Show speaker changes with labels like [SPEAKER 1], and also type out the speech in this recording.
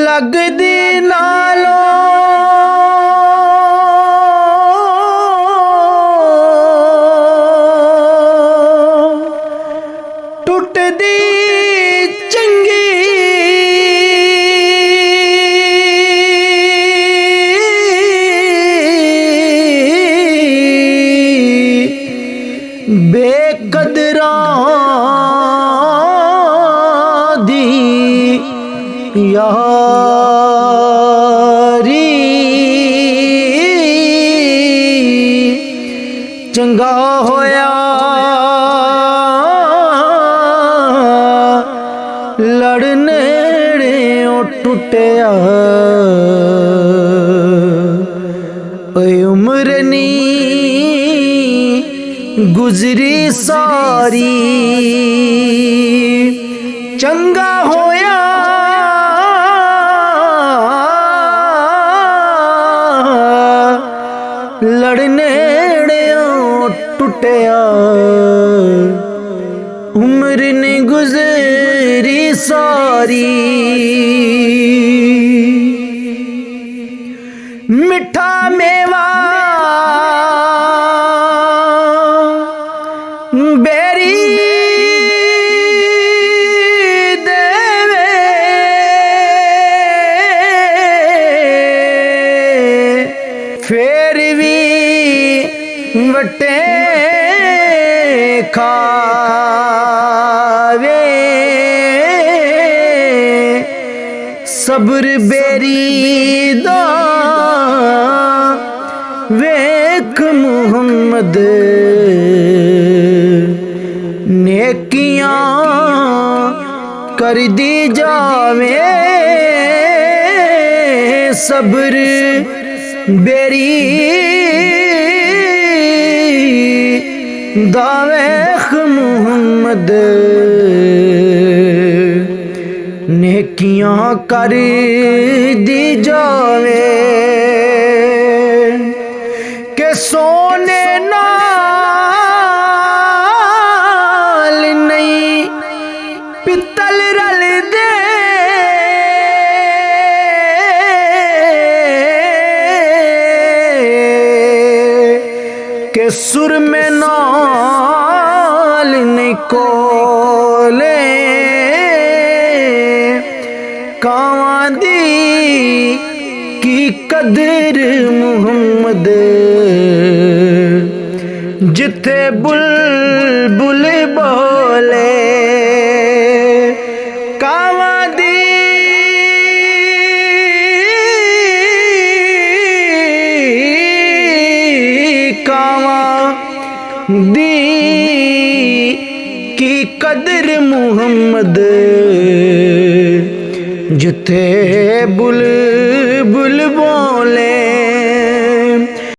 [SPEAKER 1] लगदी नालों टुटदी चंगी बेकदरां दी यारी चंगा होया लड़ने टुटिया उम्र नी गुजरी सारी चंगा होया लड़ने टुटिया उम्र ने गुजरी सारी मिठा मेवा बेरी देवे फिर भी वटे खावे सब्र बेरी दा वेख मुहम्मद नेकियां कर दी जावे सब्र बेरी दावेख मुहम्मद नेकियां कर दी जावे के सोने नाल नहीं पित्तल रल दे के सुर में नाल नहीं कोले कावां दी की कदर मुहम्मद जिथे बुलबुल बोले कावां दी कावां दी की कदर मुहम्मद जिथे बुलबुल बोले